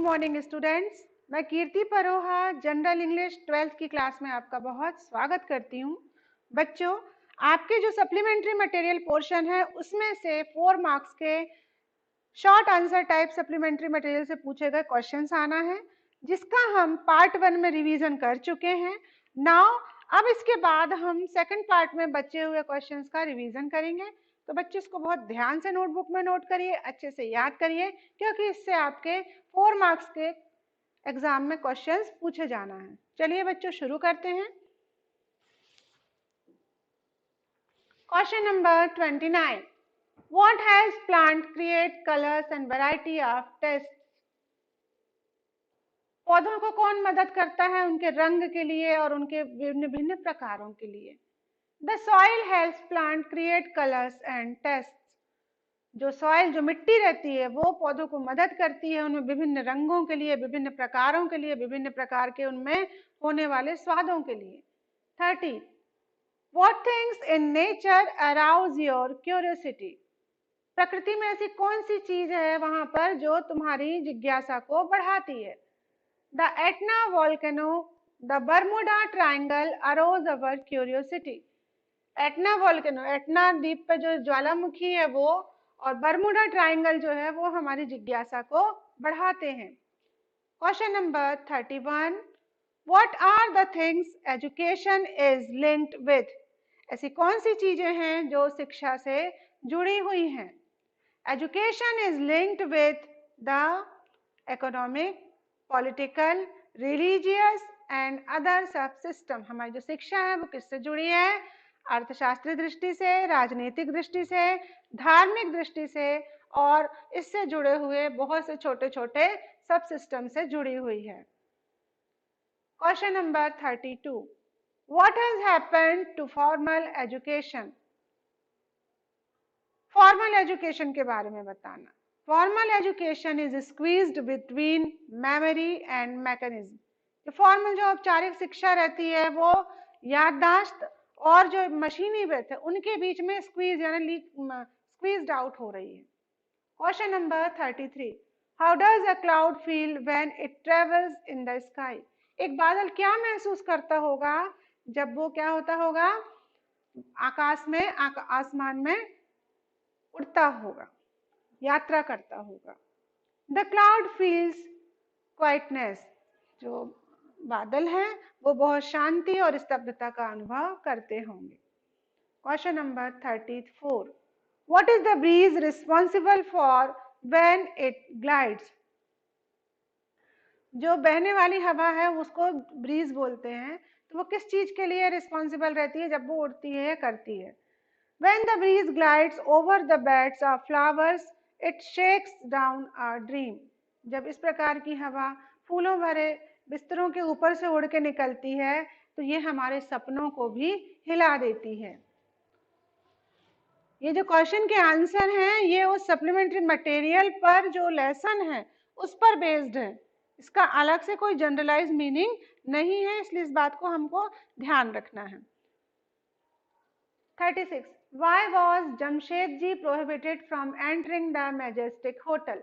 Morning students. मैं कीर्ति Paroha general English 12th की class में आपका बहुत स्वागत करती हूँ। बच्चों, आपके जो सप्लीमेंट्री मटेरियल पोर्शन है उसमें से 4 मार्क्स के short answer type supplementary material से पूछे गए क्वेश्चंस आना है, जिसका हम पार्ट 1 में रिवीजन कर चुके हैं। नाउ अब इसके बाद हम सेकंड पार्ट में बचे हुए क्वेश्चंस का रिवीजन करेंगे। तो बच्चे इसको बहुत ध्यान से नोटबुक में नोट करिए, अच्छे से याद करिए, क्योंकि इससे आपके 4 मार्क्स के एग्जाम में क्वेश्चंस पूछे जाना है। चलिए बच्चों शुरू करते हैं। Question number 29, what helps plant create colors and variety of tastes? पौधों को कौन मदद करता है उनके रंग के लिए और उनके भिन्न भिन्न प्रकारों के लिए? The soil helps plant create colors and tastes. जो सॉइल, जो मिट्टी रहती है, वो पौधों को मदद करती है उनमें विभिन्न रंगों के लिए, विभिन्न प्रकारों के लिए, विभिन्न प्रकार के उनमें होने वाले स्वादों के लिए। 30, What things in nature arouse your curiosity? प्रकृति में ऐसी कौन सी चीज है वहां पर जो तुम्हारी जिज्ञासा को बढ़ाती है? The Etna volcano, the Bermuda Triangle arouse our curiosity. Etna volcano, Etna द्वीप पे जो ज्वालामुखी है वो, और बर्मुडा ट्रायंगल जो है वो हमारी जिज्ञासा को बढ़ाते हैं। Question number 31, what are the things education is linked with? ऐसी कौन सी चीजें हैं जो शिक्षा से जुड़ी हुई हैं? Education is linked with the economic, political, religious and other सब सिस्टम। हमारी जो शिक्षा है वो किससे जुड़ी है? अर्थशास्त्रीय दृष्टि से, राजनीतिक दृष्टि से, धार्मिक दृष्टि से, और इससे जुड़े हुए बहुत से छोटे छोटे सब सिस्टम से जुड़ी हुई है। Question number 32, what has happened to formal education? Formal education के बारे में बताना। Formal education is squeezed between memory and mechanism. Formal जो औपचारिक शिक्षा रहती है वो याददाश्त और जो मशीनी ब्रेथ है उनके बीच में स्क्वीज यानी स्क्वीज्ड आउट हो रही है। Question number 33, how does a cloud feel when it travels in the sky? एक बादल क्या महसूस करता होगा जब वो क्या होता होगा? आकाश में, आसमान में उड़ता होगा, यात्रा करता होगा। The cloud feels quietness. जो बादल हैं वो बहुत शांति और स्तब्धता का अनुभव करते होंगे। Question number 34, what is the breeze responsible for when it glides? जो बहने वाली हवा है उसको ब्रीज बोलते हैं। तो वो किस चीज के लिए रिस्पॉन्सिबल रहती है जब वो उड़ती है या करती है? When the breeze glides over the beds of flowers, it shakes down a dream. जब इस प्रकार की हवा फूलों भरे बिस्तरों के ऊपर से उड़ के निकलती है तो ये हमारे सपनों को भी हिला देती है। ये जो क्वेश्चन के आंसर हैं ये उस सप्लीमेंट्री मटेरियल पर जो लेसन है उस पर बेस्ड है। इसका अलग से कोई जनरलाइज मीनिंग नहीं है, इसलिए इस बात को हमको ध्यान रखना है। 36, Why was Jamshedji prohibited from entering the Majestic Hotel?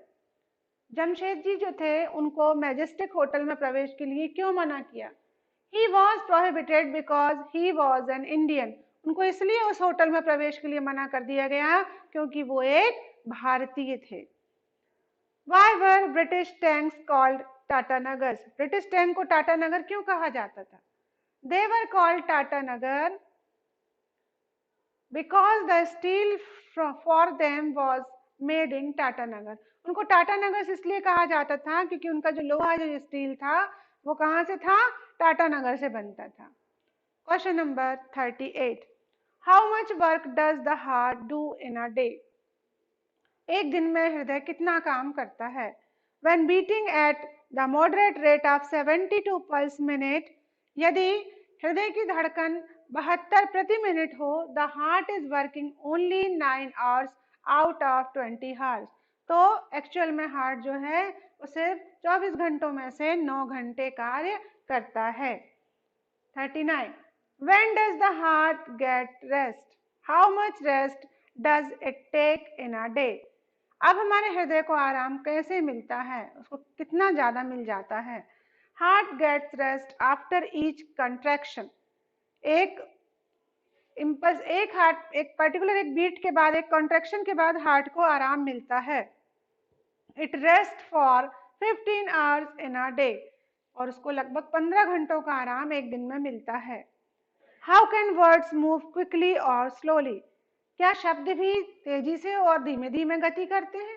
Jamshedji जो थे उनको मैजेस्टिक होटल में प्रवेश के लिए क्यों मना किया? He was prohibited because he was an Indian. उनको इसलिए उस होटल में प्रवेश के लिए मना कर दिया गया क्योंकि वो एक भारतीय थे। Why were British tanks called Tata Nagars? British tank को टाटा नगर क्यों कहा जाता था? They were called Tata Nagar because the steel for them was made in Tata Nagar. उनको टाटा नगर इसलिए कहा जाता था क्योंकि उनका जो लोहा, जो स्टील था वो कहाँ से था? टाटा नगर से बनता था। Question number 38, how much work does the heart do in a day? एक दिन में हृदय कितना काम करता है? When beating at the moderate rate of 72 pulse minute, यदि हृदय की धड़कन 72 प्रति मिनट हो, the heart is working only 9 hours out of 20 hours. तो एक्चुअल में हार्ट जो है वो सिर्फ 24 घंटों में से 9 घंटे कार्य करता है। 39, when does the heart get rest? How much rest does it take in a day? अब हमारे हृदय को आराम कैसे मिलता है, उसको कितना ज्यादा मिल जाता है। Heart gets rest after each contraction. एक इम्पल्स, एक पर्टिकुलर एक बीट के बाद, एक कॉन्ट्रैक्शन के बाद हार्ट को आराम मिलता है। It rest for 15 hours in a day. और उसको लगभग 15 घंटों का आराम एक दिन में मिलता है। How can words move quickly और स्लोली। क्या शब्द भी तेजी से और धीमे धीमे गति करते हैं।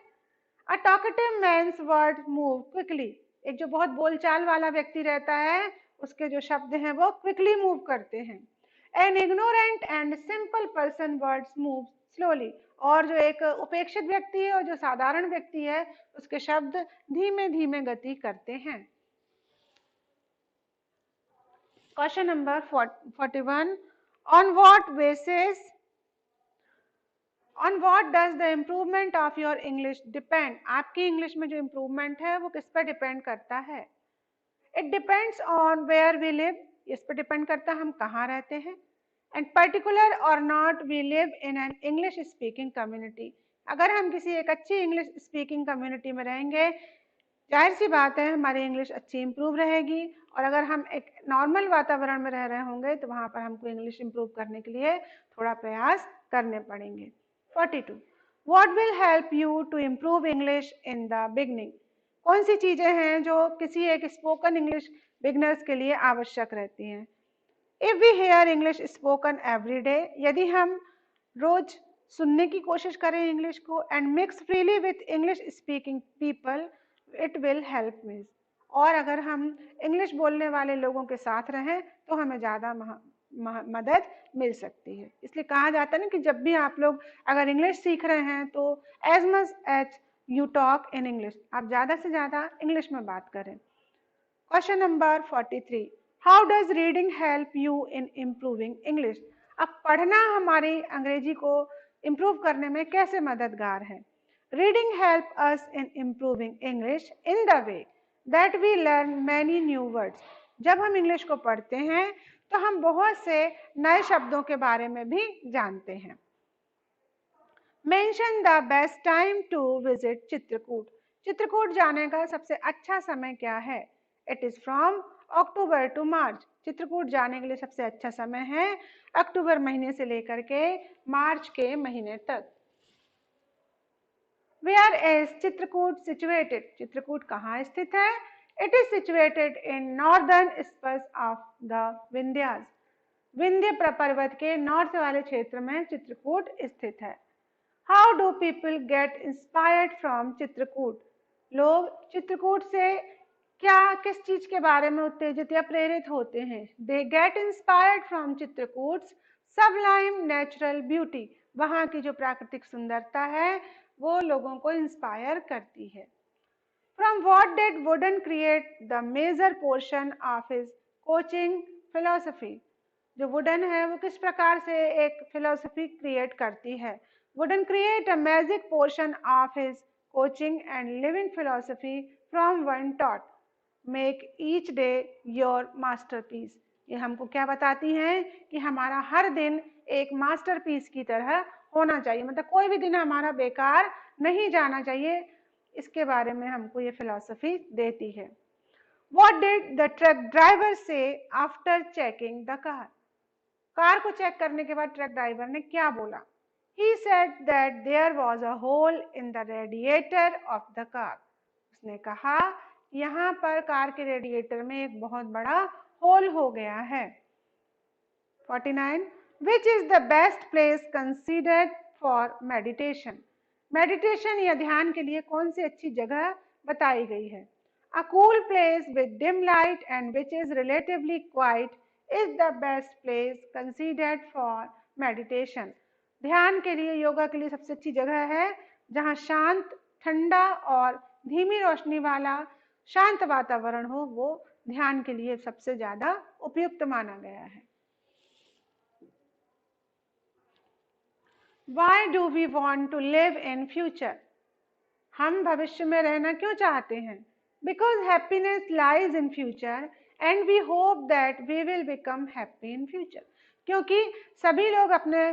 A talkative man's word move quickly. एक जो बहुत बोलचाल वाला व्यक्ति रहता है, उसके जो शब्द हैं वो क्विकली मूव करते हैं। An ignorant and simple person words move slowly. और जो एक उपेक्षित व्यक्ति है और जो साधारण व्यक्ति है, उसके शब्द धीमे धीमे गति करते हैं। Question number 41, on what basis, on what does the improvement of your English depend. आपकी इंग्लिश में जो इम्प्रूवमेंट है वो किस पर डिपेंड करता है। It depends on where we live. इस पर डिपेंड करता है हम कहाँ रहते हैं। एंड पर्टिकुलर और not we live in an English speaking community. अगर हम किसी एक अच्छी इंग्लिश स्पीकिंग कम्युनिटी में रहेंगे, जाहिर सी बात है हमारी इंग्लिश अच्छी इंप्रूव रहेगी। और अगर हम एक नॉर्मल वातावरण में रह रहे होंगे तो वहाँ पर हमको इंग्लिश इंप्रूव करने के लिए थोड़ा प्रयास करने पड़ेंगे। 42, what will help you to improve English in the beginning. कौन सी चीजें हैं जो किसी एक स्पोकन इंग्लिश बिगनर्स के लिए आवश्यक रहती हैं। If we hear English spoken every day, यदि हम रोज सुनने की कोशिश करें इंग्लिश को, and mix freely with English speaking people, it will help me. और अगर हम इंग्लिश बोलने वाले लोगों के साथ रहें तो हमें ज़्यादा मदद मिल सकती है। इसलिए कहा जाता है ना कि जब भी आप लोग अगर इंग्लिश सीख रहे हैं तो as much as you talk in English, आप ज़्यादा से ज़्यादा इंग्लिश में बात करें। Question number 43, how does reading help you in improving English. अब पढ़ना हमारी अंग्रेजी को इम्प्रूव करने में कैसे मददगार है। Reading help us in improving English in the way that we learn many new words. जब हम इंग्लिश को पढ़ते हैं तो हम बहुत से नए शब्दों के बारे में भी जानते हैं। Mention the best time to visit Chitrakoot. Chitrakoot जाने का सबसे अच्छा समय क्या है। It is from October to March. Chitrakoot जाने के लिए सबसे अच्छा समय है अक्टूबर महीने से लेकर के मार्च के महीने तक। Where is Chitrakoot situated? Chitrakoot कहाँ स्थित है। It is situated in northern spurs of the Vindhyas. Vindhya पर्वत के नॉर्थ वाले क्षेत्र में चित्रकूट स्थित है। How do people get inspired from Chitrakoot? लोग चित्रकूट से क्या किस चीज के बारे में उत्तेजित या प्रेरित होते हैं। They get inspired from Chitrakoot sublime natural beauty. वहाँ की जो प्राकृतिक सुंदरता है वो लोगों को इंस्पायर करती है। From what did Wooden create the major portion of his coaching philosophy? जो वुडन है वो किस प्रकार से एक फिलोसफी क्रिएट करती है। Wooden create a magic portion of his coaching and living philosophy from one taught make each day your masterpiece. ये हमको क्या बताती हैं कि हमारा हर दिन एक मास्टरपीस की तरह होना चाहिए, मतलब कोई भी दिन हमारा बेकार नहीं जाना चाहिए। इसके बारे में हमको ये फिलॉसफी देती है। What did the truck driver say after checking the car? Car को चेक करने के बाद ट्रक ड्राइवर ने क्या बोला। He said that there was a hole in the radiator of the car. उसने कहा यहाँ पर कार के रेडिएटर में एक बहुत बड़ा होल हो गया है। 49, which is the best place considered for meditation? Meditation या ध्यान के लिए कौन सी अच्छी जगह बताई गई है। A cool place with dim light and which is relatively quiet is the best place considered for meditation. ध्यान के लिए, योगा के लिए सबसे अच्छी जगह है जहां शांत, ठंडा और धीमी रोशनी वाला शांत वातावरण हो, वो ध्यान के लिए सबसे ज्यादा उपयुक्त माना गया है। Why do we want to live in future? हम भविष्य में रहना क्यों चाहते हैं। Because happiness lies in future and we hope that we will become happy in future. क्योंकि सभी लोग अपने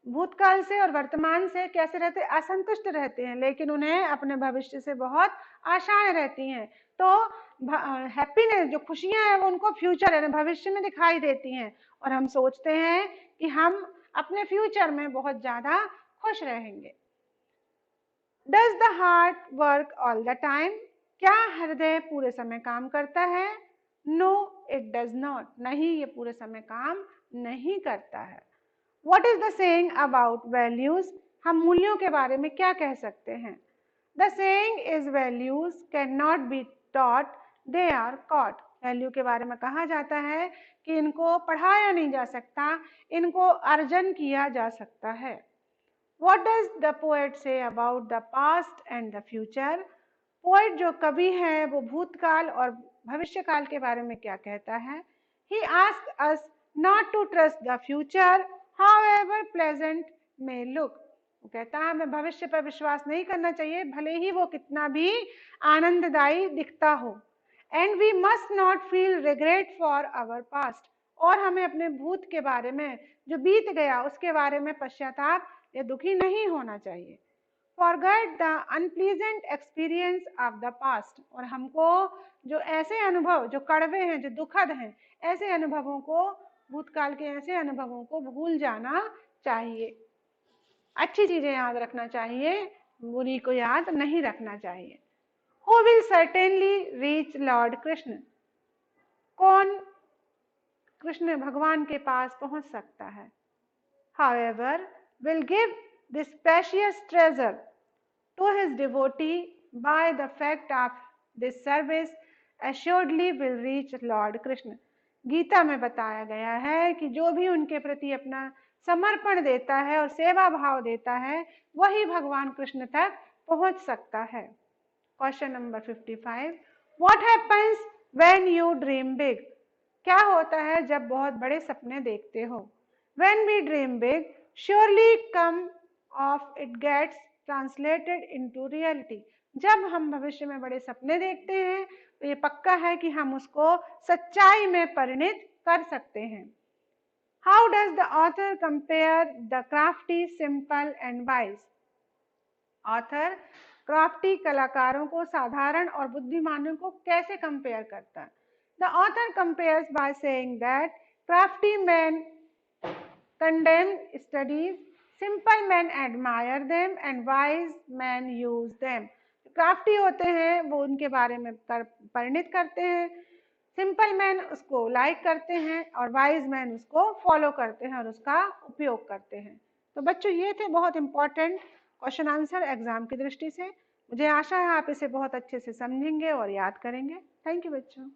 भूतकाल से और वर्तमान से कैसे रहते, असंतुष्ट रहते हैं, लेकिन उन्हें अपने भविष्य से बहुत आशाएं रहती हैं। तो हैप्पीनेस, जो खुशियां हैं, वो उनको फ्यूचर यानी भविष्य में दिखाई देती हैं, और हम सोचते हैं कि हम अपने फ्यूचर में बहुत ज्यादा खुश रहेंगे। Does the heart work all the time? क्या हृदय पूरे समय काम करता है? नो इट डज नॉट, नहीं, ये पूरे समय काम नहीं करता है। What is the saying about values? हम मूल्यों के बारे में क्या कह सकते हैं? The saying is values cannot be taught, they are caught. Value के बारे में कहा जाता है कि इनको पढ़ाया नहीं जा सकता, इनको अर्जन किया जा सकता है। What does the poet say about the past and the future? Poet जो कवि है वो भूतकाल और भविष्यकाल के बारे में क्या कहता है? He asks us not to trust the future, however pleasant may look. वो कहता है हमें भविष्य पर विश्वास नहीं करना चाहिए, भले ही वो कितना भी आनंददायी दिखता हो। And we must not feel regret for our past. और हमें अपने भूत के बारे में, जो बीत गया, उसके बारे में पश्चाताप या दुखी नहीं होना चाहिए। Forget the unpleasant experience of the past. और हमको जो ऐसे अनुभव, जो कड़वे हैं, जो दुखद हैं, ऐसे अनुभवों को, भूतकाल के ऐसे अनुभवों को भूल जाना चाहिए। अच्छी चीजें याद रखना चाहिए, बुरी को याद नहीं रखना चाहिए। Who will certainly reach Lord Krishna? कौन कृष्ण भगवान के पास पहुंच सकता है? However, will give this precious treasure to his devotee by the fact of this service assuredly will reach Lord Krishna. Gita में बताया गया है कि जो भी उनके प्रति अपना समर्पण देता है और सेवा भाव देता है, वही भगवान कृष्ण तक पहुंच सकता है। Question number 55, What happens when you dream big? क्या होता है जब बहुत बड़े सपने देखते हो? When we dream big, surely come of it gets translated into reality. जब हम भविष्य में बड़े सपने देखते हैं तो ये पक्का है कि हम उसको सच्चाई में परिणित कर सकते हैं। How does the author compare the crafty, simple and wise? Author crafty कलाकारों को साधारण और बुद्धिमानों को कैसे कंपेयर करता है? The author compares by saying that crafty men condemn studies, simple men admire them and wise men use them. Crafty होते हैं वो उनके बारे में परिणित करते हैं, सिंपल मैन उसको लाइक करते हैं और वाइज मैन उसको फॉलो करते हैं और उसका उपयोग करते हैं। तो बच्चों ये थे बहुत इंपॉर्टेंट क्वेश्चन आंसर एग्जाम की दृष्टि से। मुझे आशा है आप इसे बहुत अच्छे से समझेंगे और याद करेंगे। थैंक यू बच्चों।